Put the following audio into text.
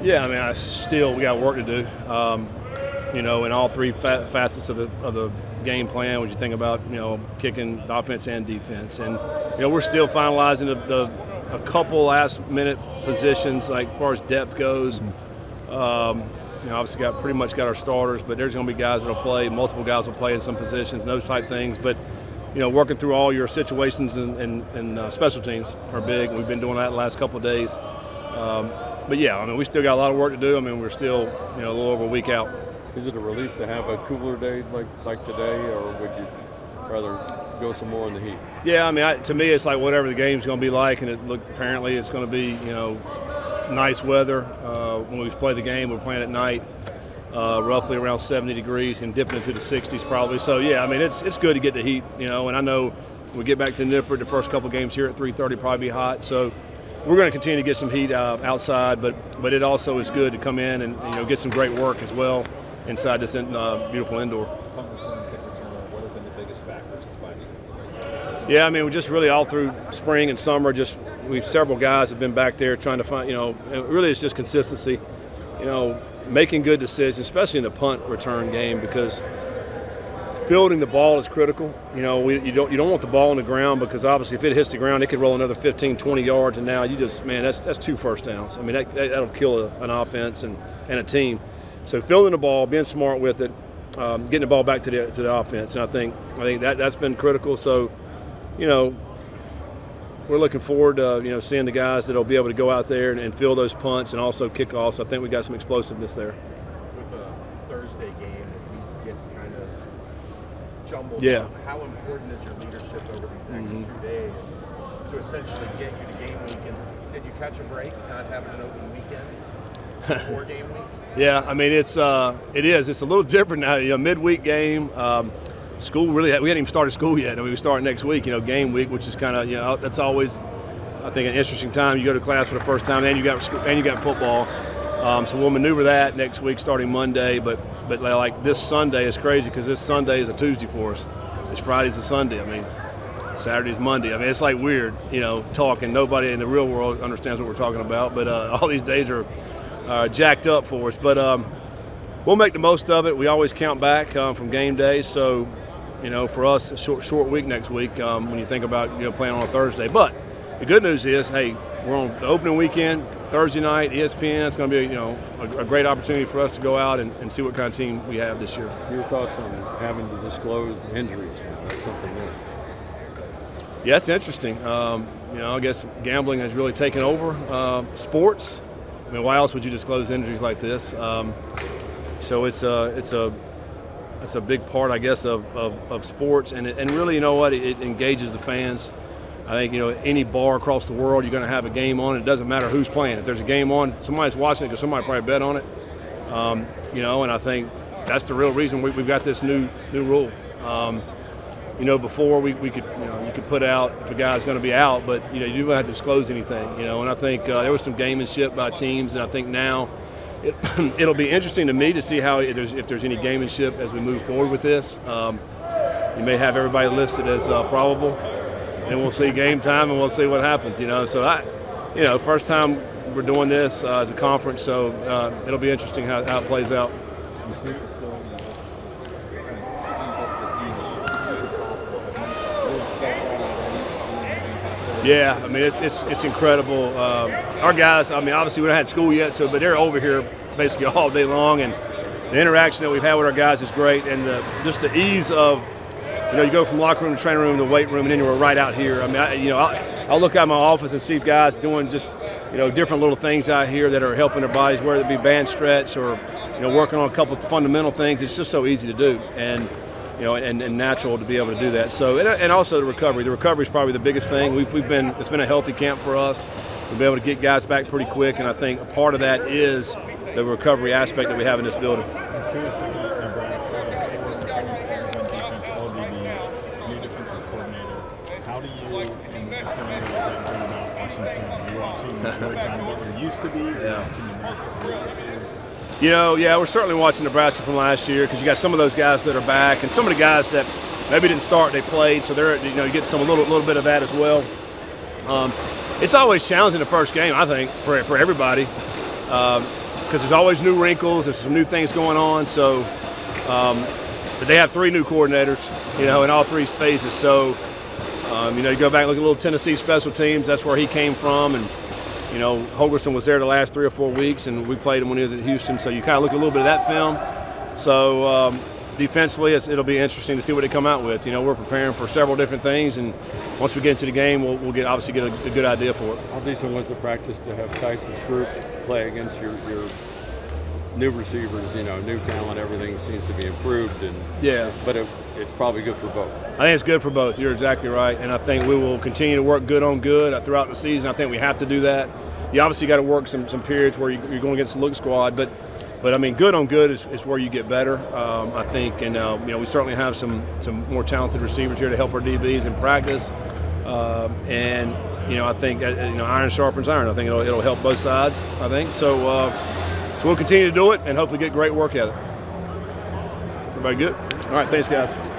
Yeah, I mean, we got work to do. In all three facets of the game plan. When you think about kicking, offense and defense, and we're still finalizing a couple last minute positions like as far as depth goes. Obviously pretty much got our starters, but there's going to be guys that'll play. Multiple guys will play in some positions, those type things. But working through all your situations and special teams are big. We've been doing that the last couple of days. But yeah, I mean, we still got a lot of work to do. I mean, we're still a little over a week out. Is it a relief to have a cooler day like today, or would you rather go some more in the heat? Yeah, I mean, to me, it's like whatever the game's going to be like, and apparently it's going to be nice weather. When we play the game, we're playing at night, roughly around 70 degrees and dipping into the 60s probably. So yeah, I mean, it's good to get the heat, and I know when we get back to Nippert, the first couple games here at 3:30 probably be hot. So we're going to continue to get some heat outside, but it also is good to come in and get some great work as well inside this beautiful indoor. What have been the biggest factors to finding? Yeah, I mean, we just really all through spring and summer, several guys have been back there trying to find, really it's just consistency, making good decisions, especially in the punt return game, because fielding the ball is critical. You don't want the ball on the ground, because obviously if it hits the ground, it could roll another 15, 20 yards, and now that's 2 first downs. I mean, that'll kill an offense and a team. So fielding the ball, being smart with it, getting the ball back to the offense, and I think that's been critical. So, we're looking forward to seeing the guys that'll be able to go out there and fill those punts and also kickoffs. I think we got some explosiveness there. With a Thursday game, the week gets kind of jumbled. Yeah. How important is your leadership over these next 2 days to essentially get you to game week? And did you catch a break, not having an open weekend before game week? Yeah, I mean, it is. It's a little different now. Midweek game. School we hadn't even started school yet. I mean, we start next week. Game week, which is kind of that's always, I think, an interesting time. You go to class for the first time, and you got football. So we'll maneuver that next week, starting Monday. But like this Sunday is crazy, because this Sunday is a Tuesday for us. It's Friday's a Sunday. I mean, Saturday's Monday. I mean, it's like weird, talking. Nobody in the real world understands what we're talking about. But all these days are jacked up for us. But we'll make the most of it. We always count back from game day. So, for us, a short week next week when you think about playing on a Thursday. But the good news is, hey, we're on the opening weekend, Thursday night, ESPN. It's going to be a great opportunity for us to go out and see what kind of team we have this year. Your thoughts on having to disclose injuries? That's something new. Yeah, it's interesting. I guess gambling has really taken over sports. I mean, why else would you disclose injuries like this? So it's a big part, I guess, of sports, and really, it engages the fans. I think any bar across the world, you're going to have a game on. It doesn't matter who's playing. If there's a game on, somebody's watching it because somebody probably bet on it. And I think that's the real reason we've got this new rule. Before we could, you could put out if a guy's going to be out, but you don't have to disclose anything. And I think there was some gamemanship by teams, and I think now it'll be interesting to me to see if there's any gamemanship as we move forward with this. You may have everybody listed as probable, and we'll see game time, and we'll see what happens. So first time we're doing this as a conference, so it'll be interesting how it plays out. Yeah, I mean, it's incredible. Our guys, I mean, obviously we haven't had school yet, but they're over here basically all day long, and the interaction that we've had with our guys is great, and just the ease of, you go from locker room to training room to weight room, and then you're right out here. I mean, I'll look out my office and see guys doing just, different little things out here that are helping their bodies, whether it be band stretch or, working on a couple of fundamental things. It's just so easy to do, and and natural to be able to do that. So, and also the recovery. The recovery is probably the biggest thing. It's been a healthy camp for us. We'll be able to get guys back pretty quick, and I think a part of that is the recovery aspect that we have in this building. I'm curious looking at Nebraska, 4 returning players on defense, all DBs, new defensive coordinator. How do you, in a scenario like that, go about watching film? Are you watching where John Butler used to be? Are you watching Nebraska from last year? Yeah, we're certainly watching Nebraska from last year, because you got some of those guys that are back, and some of the guys that maybe didn't start, they played, so they're you get a little bit of that as well. It's always challenging the first game, I think, for everybody. because there's always new wrinkles, there's some new things going on. So, but they have 3 new coordinators, in all 3 spaces. So, you go back and look at little Tennessee special teams. That's where he came from, and Holgerston was there the last 3 or 4 weeks, and we played him when he was at Houston. So you kind of look at a little bit of that film. So defensively, it'll be interesting to see what they come out with. We're preparing for several different things, and once we get into the game, we'll obviously get a good idea for it. How decent was the practice to have Tyson's group play against your new receivers? New talent, everything seems to be improved, and but it's probably good for both. I think it's good for both. You're exactly right, and I think we will continue to work good on good throughout the season. I think we have to do that. You obviously got to work some periods where you're going against the look squad, but I mean, good on good is where you get better, I think, and we certainly have some more talented receivers here to help our DBs in practice, and I think iron sharpens iron. I think it'll help both sides. I think so. So we'll continue to do it and hopefully get great work at it. Everybody good? All right, thanks, guys.